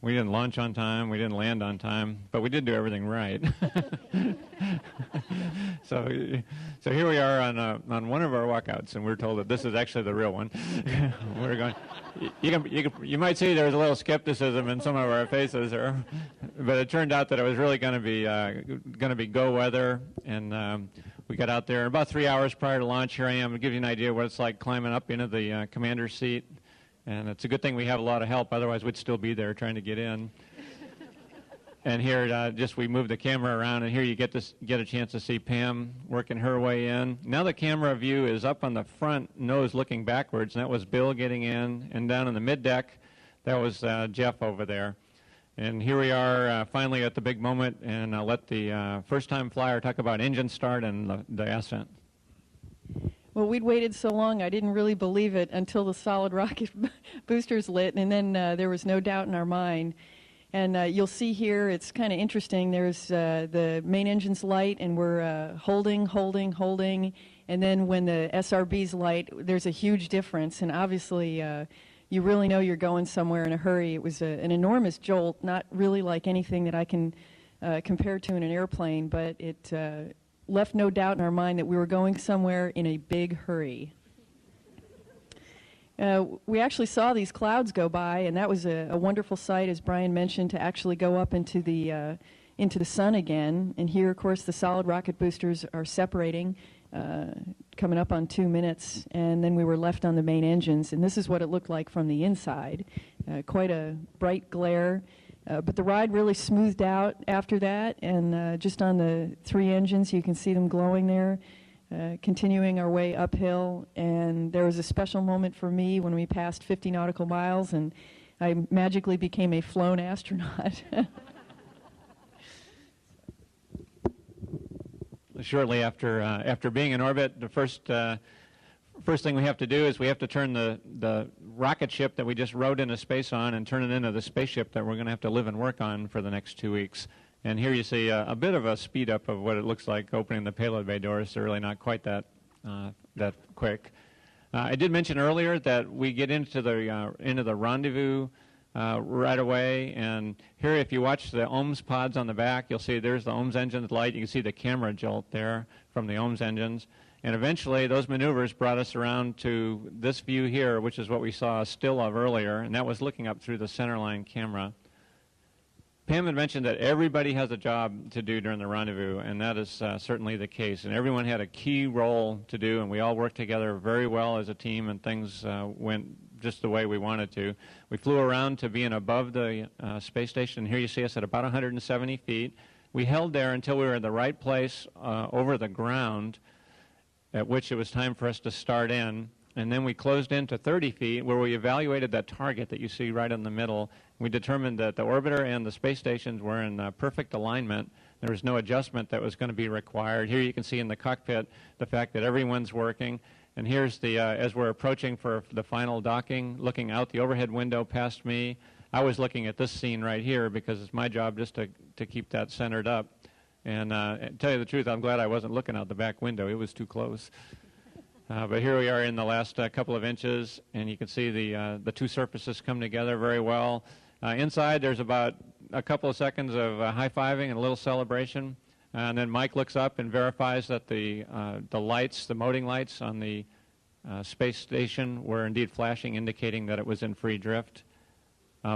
We didn't launch on time. We didn't land on time, but we did do everything right. So here we are on one of our walkouts, and we're told that this is actually the real one. We're going. You might see there's a little skepticism in some of our faces, but it turned out that it was really going to be go weather, and we got out there about 3 hours prior to launch. Here I am to give you an idea what it's like climbing up into the commander's seat. And it's a good thing we have a lot of help, otherwise we'd still be there trying to get in. And here, we move the camera around, and here you get a chance to see Pam working her way in. Now the camera view is up on the front nose looking backwards, and that was Bill getting in. And down in the mid-deck, that was Jeff over there. And here we are finally at the big moment, and I'll let the first-time flyer talk about engine start and the ascent. Well, we'd waited so long, I didn't really believe it until the solid rocket boosters lit, and then there was no doubt in our mind. And you'll see here, it's kind of interesting. There's the main engine's light, and we're holding, and then when the SRB's light, there's a huge difference, and obviously you really know you're going somewhere in a hurry. It was an enormous jolt, not really like anything that I can compare to in an airplane, but it left no doubt in our mind that we were going somewhere in a big hurry. We actually saw these clouds go by, and that was a wonderful sight, as Brian mentioned, to actually go up into the sun again. And here, of course, the solid rocket boosters are separating, coming up on 2 minutes, and then we were left on the main engines. And this is what it looked like from the inside, quite a bright glare. But the ride really smoothed out after that, and just on the 3 engines, you can see them glowing there, continuing our way uphill. And there was a special moment for me when we passed 50 nautical miles, and I magically became a flown astronaut. Shortly after being in orbit, the first thing we have to do is we have to turn the rocket ship that we just rode into space on and turn it into the spaceship that we're going to have to live and work on for the next 2 weeks. And here you see a bit of a speed up of what it looks like opening the payload bay doors. They're really not quite that quick. I did mention earlier that we get into the rendezvous right away, and here if you watch the OMS pods on the back, you'll see there's the OMS engine's light. You can see the camera jolt there from the OMS engines. And eventually, those maneuvers brought us around to this view here, which is what we saw a still of earlier, and that was looking up through the centerline camera. Pam had mentioned that everybody has a job to do during the rendezvous, and that is certainly the case. And everyone had a key role to do, and we all worked together very well as a team, and things went just the way we wanted to. We flew around to being above the space station, and here you see us at about 170 feet. We held there until we were in the right place over the ground, at which it was time for us to start in. And then we closed in to 30 feet, where we evaluated that target that you see right in the middle. We determined that the orbiter and the space stations were in perfect alignment. There was no adjustment that was going to be required. Here you can see in the cockpit the fact that everyone's working. And here's the, as we're approaching for the final docking, looking out the overhead window past me. I was looking at this scene right here because it's my job just to keep that centered up. And to tell you the truth, I'm glad I wasn't looking out the back window. It was too close. But here we are in the last couple of inches, and you can see the two surfaces come together very well. Inside, there's about a couple of seconds of high-fiving and a little celebration. And then Mike looks up and verifies that the lights, the moting lights on the space station were indeed flashing, indicating that it was in free drift.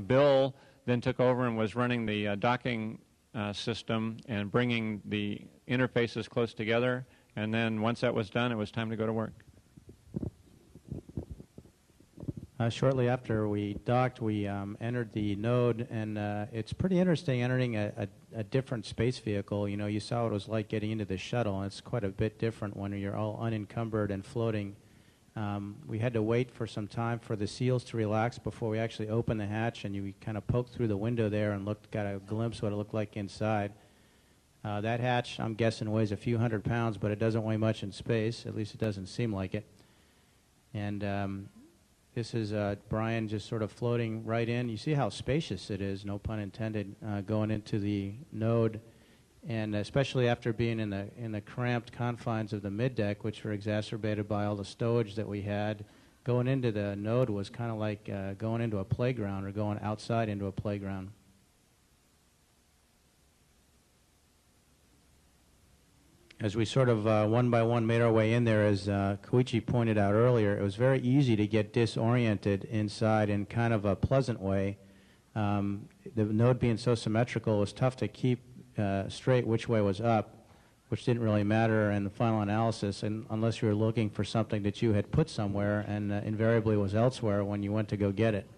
Bill then took over and was running the docking system and bringing the interfaces close together. And then once that was done, it was time to go to work. Shortly after we docked, we entered the node, and it's pretty interesting entering a different space vehicle. You know, you saw what it was like getting into the shuttle, and it's quite a bit different when you're all unencumbered and floating. We had to wait for some time for the seals to relax before we actually opened the hatch, and you kind of poked through the window there and got a glimpse of what it looked like inside. That hatch, I'm guessing, weighs a few hundred pounds, but it doesn't weigh much in space. At least it doesn't seem like it. And this is Brian just sort of floating right in. You see how spacious it is, no pun intended, going into the node. And especially after being in the cramped confines of the middeck, which were exacerbated by all the stowage that we had, going into the node was kind of like going into a playground or going outside into a playground. As we sort of one by one made our way in there, as Koichi pointed out earlier, it was very easy to get disoriented inside in kind of a pleasant way. The node being so symmetrical, it was tough to keep straight which way was up, which didn't really matter in the final analysis, and unless you were looking for something that you had put somewhere and invariably was elsewhere when you went to go get it.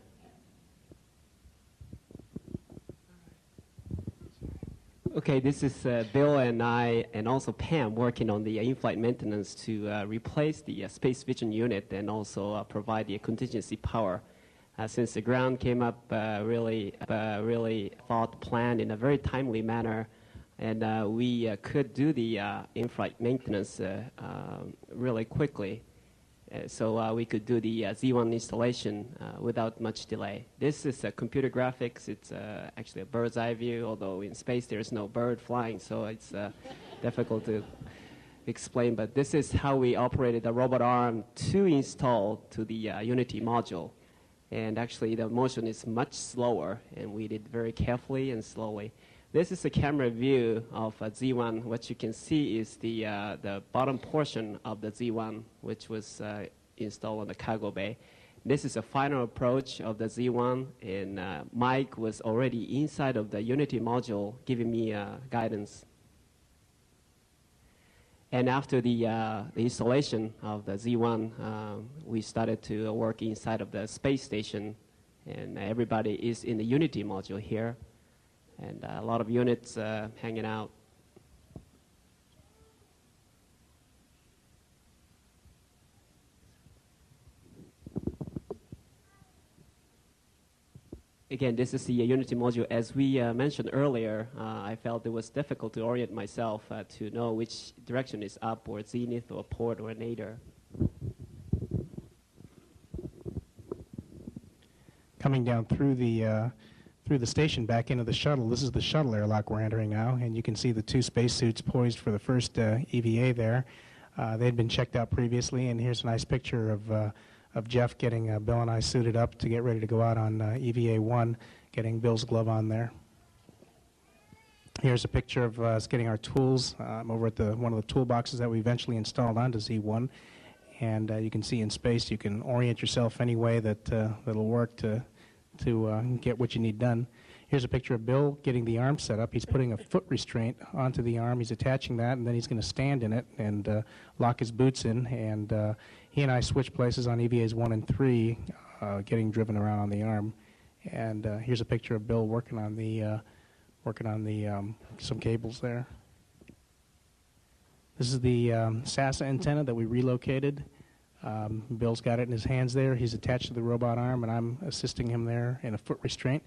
Okay, this is Bill and I, and also Pam, working on the in-flight maintenance to replace the space vision unit and also provide the contingency power. Since the ground came up really thought planned in a very timely manner, and we could do the in-flight maintenance really quickly. So we could do the Z1 installation without much delay. This is computer graphics. It's actually a bird's eye view, although in space there's no bird flying, so it's difficult to explain. But this is how we operated the robot arm to install to the Unity module. And actually the motion is much slower, and we did very carefully and slowly. This is a camera view of Z1. What you can see is the bottom portion of the Z1, which was installed on the cargo bay. This is a final approach of the Z1, and Mike was already inside of the Unity module giving me guidance. And after the installation of the Z1, we started to work inside of the space station, and everybody is in the Unity module here. And a lot of units hanging out. Again, this is the Unity module. As we mentioned earlier, I felt it was difficult to orient myself to know which direction is up or zenith or port or nadir. Coming down through the station back into the shuttle. This is the shuttle airlock we're entering now, and you can see the two spacesuits poised for the first EVA there. They had been checked out previously, and here's a nice picture of Jeff getting Bill and I suited up to get ready to go out on EVA 1, getting Bill's glove on there. Here's a picture of us getting our tools over at one of the toolboxes that we eventually installed onto Z1. And you can see in space you can orient yourself any way that'll work to get what you need done. Here's a picture of Bill getting the arm set up. He's putting a foot restraint onto the arm. He's attaching that, and then he's going to stand in it and lock his boots in. And he and I switched places on EVAs 1 and 3, getting driven around on the arm. And here's a picture of Bill working on some cables there. This is the SASA antenna that we relocated. Bill's got it in his hands there. He's attached to the robot arm, and I'm assisting him there in a foot restraint.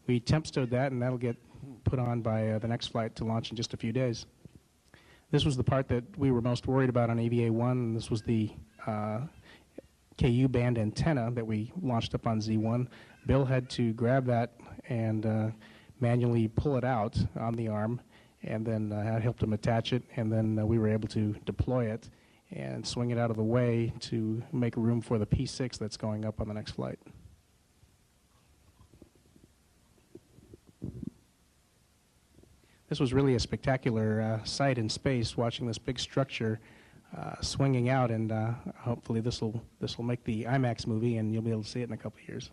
We temp stowed that, and that'll get put on by the next flight to launch in just a few days. This was the part that we were most worried about on EVA-1, and this was the KU band antenna that we launched up on Z1. Bill had to grab that and manually pull it out on the arm, and then I helped him attach it, and then we were able to deploy it and swing it out of the way to make room for the P6 that's going up on the next flight. This was really a spectacular sight in space, watching this big structure swinging out, and hopefully this will make the IMAX movie, and you'll be able to see it in a couple of years.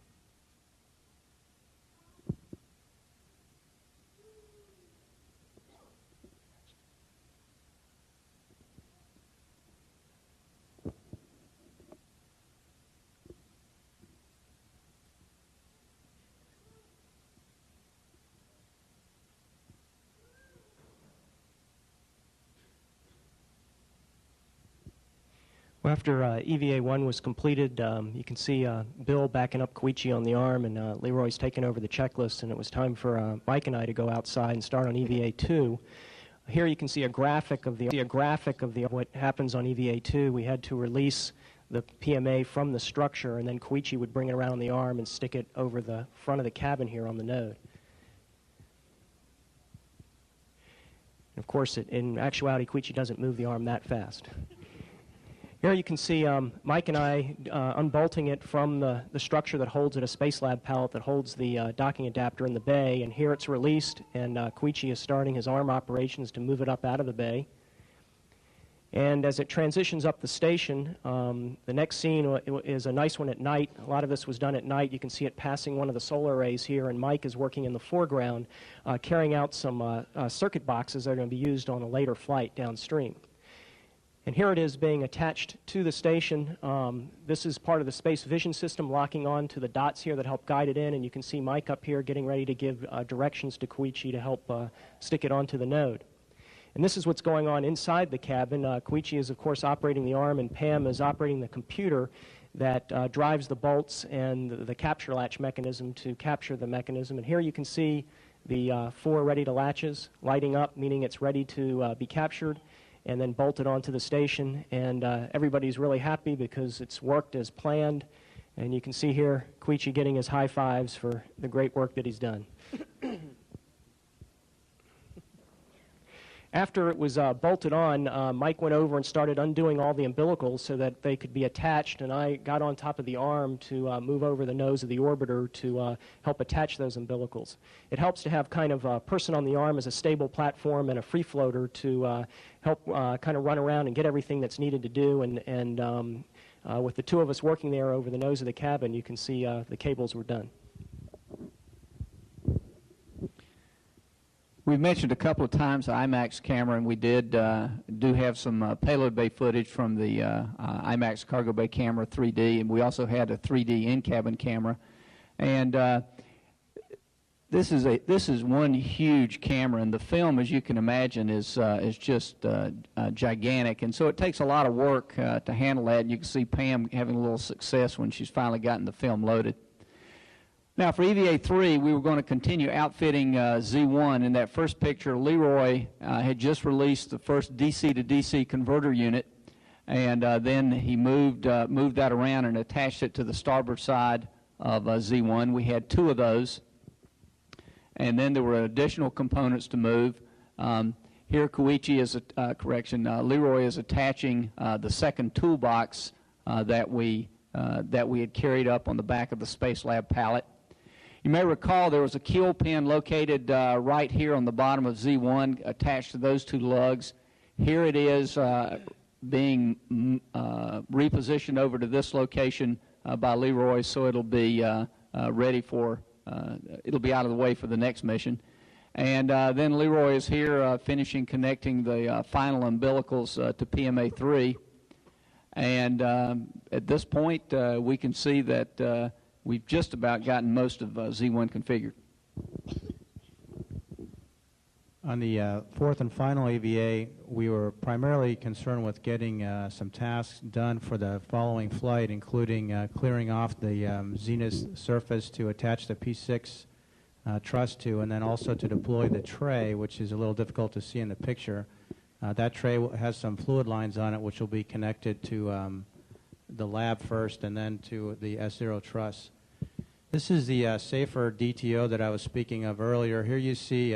Well, after EVA-1 was completed, you can see Bill backing up Koichi on the arm, and Leroy's taking over the checklist, and it was time for Mike and I to go outside and start on EVA-2. Here you can see a graphic of what happens on EVA-2. We had to release the PMA from the structure, and then Koichi would bring it around the arm and stick it over the front of the cabin here on the node. And of course, in actuality, Koichi doesn't move the arm that fast. Here you can see Mike and I unbolting it from the structure that holds it, a Space Lab pallet that holds the docking adapter in the bay, and here it's released, and Koichi is starting his arm operations to move it up out of the bay. And as it transitions up the station, the next scene is a nice one at night. A lot of this was done at night. You can see it passing one of the solar arrays here, and Mike is working in the foreground, carrying out some circuit boxes that are going to be used on a later flight downstream. And here it is being attached to the station. This is part of the space vision system locking on to the dots here that help guide it in, and you can see Mike up here getting ready to give directions to Koichi to help stick it onto the node. And this is what's going on inside the cabin. Koichi is, of course, operating the arm, and Pam is operating the computer that drives the bolts and the capture latch mechanism to capture the mechanism. And here you can see the 4 ready-to latches lighting up, meaning it's ready to be captured and then bolted onto the station. And everybody's really happy because it's worked as planned. And you can see here Koichi getting his high fives for the great work that he's done. After it was bolted on, Mike went over and started undoing all the umbilicals so that they could be attached, and I got on top of the arm to move over the nose of the orbiter to help attach those umbilicals. It helps to have kind of a person on the arm as a stable platform and a free floater to help kind of run around and get everything that's needed to do, and with the 2 of us working there over the nose of the cabin, you can see the cables were done. We've mentioned a couple of times the IMAX camera, and we do have some payload bay footage from the IMAX cargo bay camera 3D, and we also had a 3D in-cabin camera. And this is one huge camera, and the film, as you can imagine, is just gigantic. And so it takes a lot of work to handle that. And you can see Pam having a little success when she's finally gotten the film loaded. Now, for EVA-3, we were going to continue outfitting Z1. In that first picture, Leroy had just released the first DC to DC converter unit, and then he moved that around and attached it to the starboard side of Z1. We had 2 of those, and then there were additional components to move. Here, Koichi is Leroy is attaching the second toolbox that we had carried up on the back of the Space Lab pallet. You may recall there was a keel pin located right here on the bottom of Z1 attached to those 2 lugs. Here it is being repositioned over to this location by Leroy, so it'll be ready for, it'll be out of the way for the next mission. And then Leroy is here finishing connecting the final umbilicals to PMA-3. And at this point, we can see that we've just about gotten most of Z1 configured. On the 4th and final EVA, we were primarily concerned with getting some tasks done for the following flight, including clearing off the Zenith surface to attach the P6 truss to, and then also to deploy the tray, which is a little difficult to see in the picture. That tray has some fluid lines on it, which will be connected to the lab first and then to the S0 truss. This is the safer DTO that I was speaking of earlier. Here you see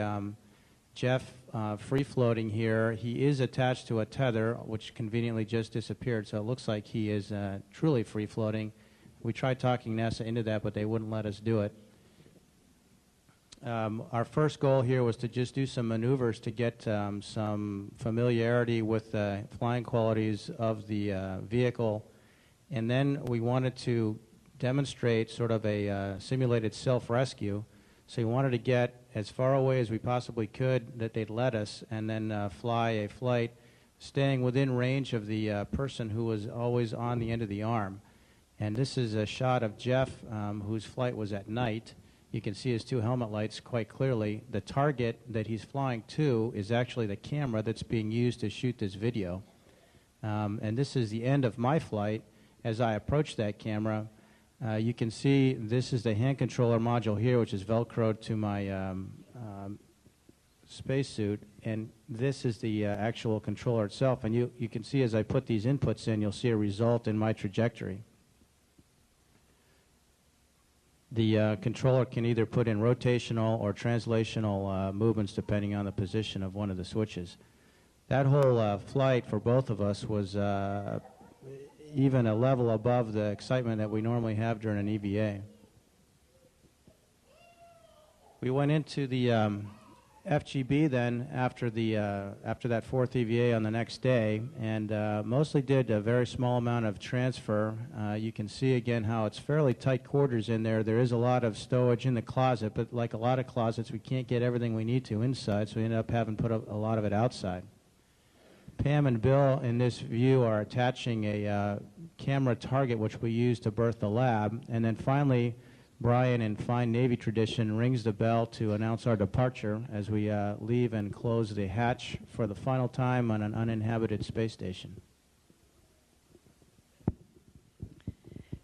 Jeff free-floating here. He is attached to a tether, which conveniently just disappeared, so it looks like he is truly free-floating. We tried talking NASA into that, but they wouldn't let us do it. Our first goal here was to just do some maneuvers to get some familiarity with the flying qualities of the vehicle, and then we wanted to demonstrate sort of a simulated self-rescue. So we wanted to get as far away as we possibly could that they'd let us, and then fly a flight staying within range of the person who was always on the end of the arm. And this is a shot of Jeff, whose flight was at night. You can see his 2 helmet lights quite clearly. The target that he's flying to is actually the camera that's being used to shoot this video. And this is the end of my flight. As I approach that camera, you can see this is the hand controller module here, which is Velcroed to my spacesuit, and this is the actual controller itself. And you can see as I put these inputs in, you'll see a result in my trajectory. The controller can either put in rotational or translational movements depending on the position of one of the switches. That whole flight for both of us was even a level above the excitement that we normally have during an EVA. We went into the FGB then after that fourth EVA on the next day, and mostly did a very small amount of transfer. You can see again how it's fairly tight quarters in there. There is a lot of stowage in the closet, but like a lot of closets, we can't get everything we need to inside, so we end up having to put a lot of it outside. Pam and Bill in this view are attaching a camera target which we use to berth the lab, and then finally Brian, in fine Navy tradition, rings the bell to announce our departure as we leave and close the hatch for the final time on an uninhabited space station.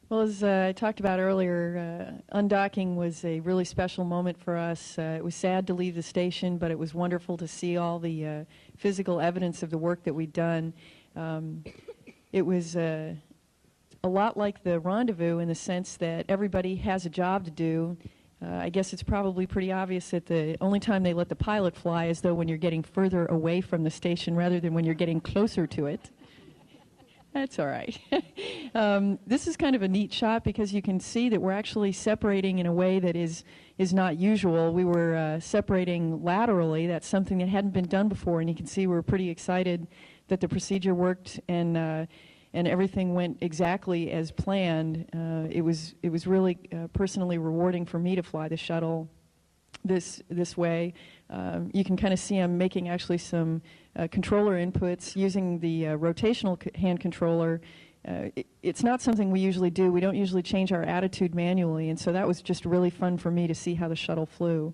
Well, as I talked about earlier, undocking was a really special moment for us. It was sad to leave the station, but it was wonderful to see all the physical evidence of the work that we'd done. It was a lot like the rendezvous in the sense that everybody has a job to do. I guess it's probably pretty obvious that the only time they let the pilot fly is though when you're getting further away from the station rather than when you're getting closer to it. That's all right. This is kind of a neat shot because you can see that we're actually separating in a way that is not usual. We were separating laterally. That's something that hadn't been done before, and you can see we're pretty excited that the procedure worked and everything went exactly as planned. It was really personally rewarding for me to fly the shuttle this way. You can kind of see I'm making actually some controller inputs using the rotational hand controller. It's not something we usually do. We don't usually change our attitude manually, and so that was just really fun for me to see how the shuttle flew.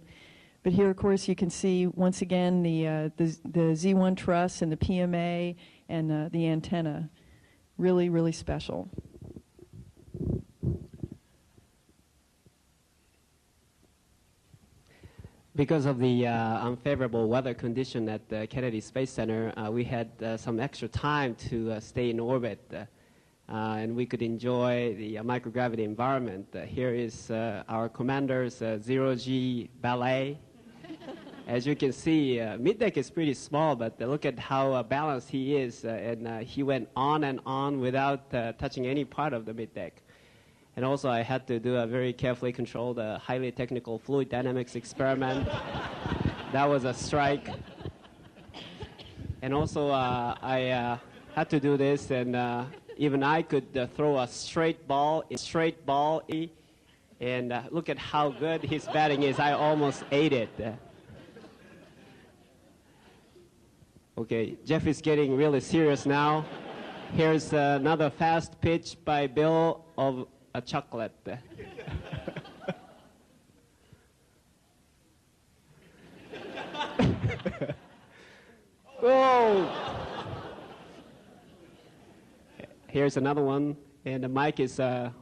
But here, of course, you can see once again the Z1 truss and the PMA and the antenna. Really, really special. Because of the unfavorable weather condition at the Kennedy Space Center, we had some extra time to stay in orbit, and we could enjoy the microgravity environment. Here is our commander's zero-G ballet. As you can see, middeck is pretty small, but look at how balanced he is, and he went on and on without touching any part of the middeck. And also, I had to do a very carefully controlled, highly technical fluid dynamics experiment. That was a strike. And also, I had to do this, and even I could throw a straight ball, and look at how good his batting is. I almost ate it. Okay, Jeff is getting really serious now. Here's another fast pitch by Bill of a chocolate. Whoa! Here's another one, and Mike is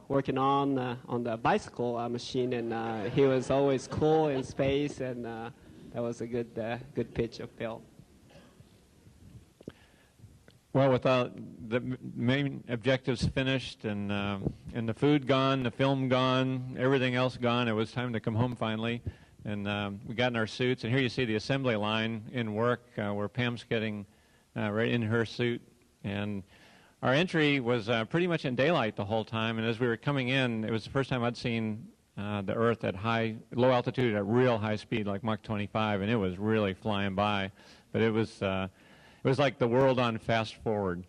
working on the bicycle machine, and he was always cool in space, and that was a good pitch of Bill. Well, with the main objectives finished and the food gone, the film gone, everything else gone, it was time to come home finally. And we got in our suits. And here you see the assembly line in work where Pam's getting right in her suit. And our entry was pretty much in daylight the whole time. And as we were coming in, it was the first time I'd seen the Earth at low altitude at real high speed, like Mach 25. And it was really flying by. But it was like the world on fast forward.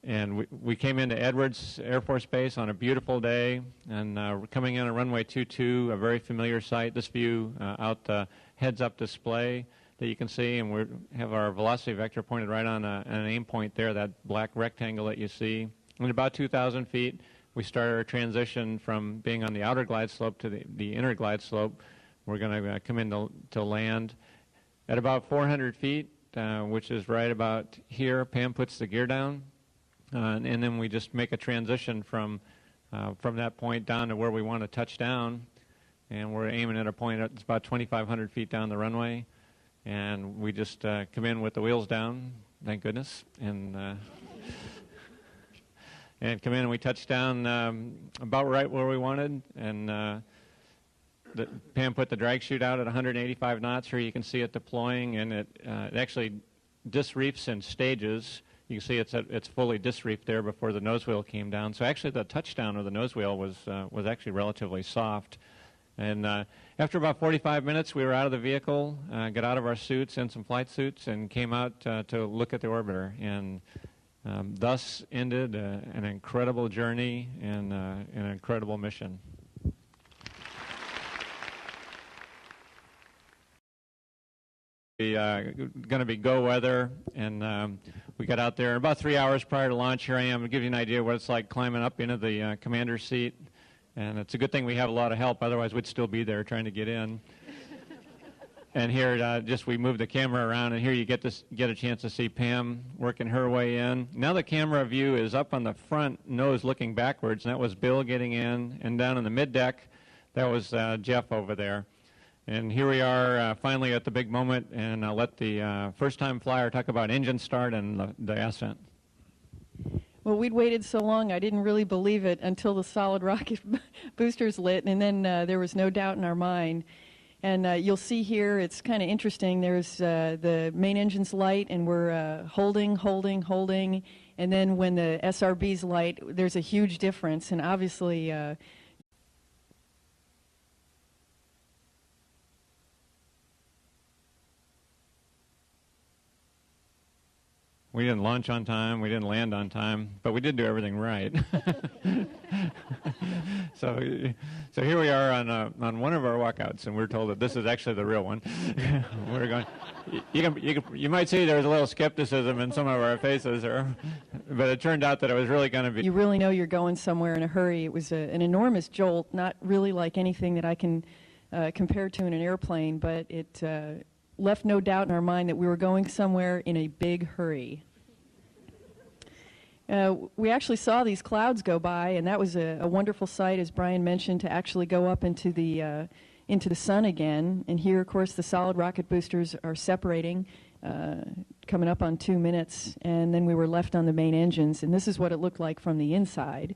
And we came into Edwards Air Force Base on a beautiful day, and we're coming in on runway 22, a very familiar sight. This view out the heads-up display that you can see, and we have our velocity vector pointed right on an aim point there, that black rectangle that you see. And at about 2,000 feet, we started our transition from being on the outer glide slope to the inner glide slope. We're going to come in to land. At about 400 feet, which is right about here, Pam puts the gear down, and then we just make a transition from that point down to where we want to touch down, and we're aiming at a point that's about 2,500 feet down the runway, and we just come in with the wheels down, thank goodness, and come in and we touch down about right where we wanted, and Pam put the drag chute out at 185 knots. Here you can see it deploying, and it actually disreefs in stages. You can see it's fully disreefed there before the nose wheel came down. So actually the touchdown of the nose wheel was actually relatively soft. And after about 45 minutes, we were out of the vehicle, got out of our suits and some flight suits, and came out to look at the orbiter. And thus ended an incredible journey and an incredible mission. Going to be go weather, and we got out there about 3 hours prior to launch. Here I am to give you an idea of what it's like climbing up into the commander's seat. And it's a good thing we have a lot of help, otherwise we'd still be there trying to get in. And here, just we move the camera around, and here you get a chance to see Pam working her way in. Now the camera view is up on the front nose looking backwards, and that was Bill getting in. And down in the mid-deck, that was Jeff over there. And here we are finally at the big moment, and I'll let the first-time flyer talk about engine start and the ascent. Well, we'd waited so long, I didn't really believe it until the solid rocket boosters lit, and then there was no doubt in our mind. And you'll see here, it's kind of interesting. There's the main engine's light, and we're holding, and then when the SRB's light, there's a huge difference, and obviously we didn't launch on time, we didn't land on time, but we did do everything right. So here we are on one of our walkouts, and we're told that this is actually the real one. We're going. You might see there was a little skepticism in some of our faces, but it turned out that it was really going to be. You really know you're going somewhere in a hurry. It was an enormous jolt, not really like anything that I can compare to in an airplane, but it left no doubt in our mind that we were going somewhere in a big hurry. We actually saw these clouds go by, and that was a wonderful sight, as Brian mentioned, to actually go up into the sun again. And here, of course, the solid rocket boosters are separating, coming up on 2 minutes, and then we were left on the main engines. And this is what it looked like from the inside.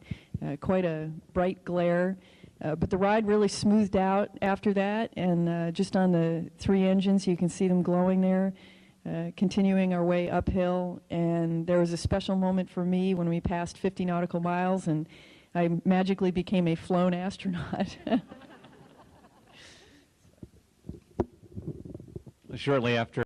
Quite a bright glare. But the ride really smoothed out after that, and just on the 3 engines, you can see them glowing there, continuing our way uphill. And there was a special moment for me when we passed 50 nautical miles, and I magically became a flown astronaut. Shortly after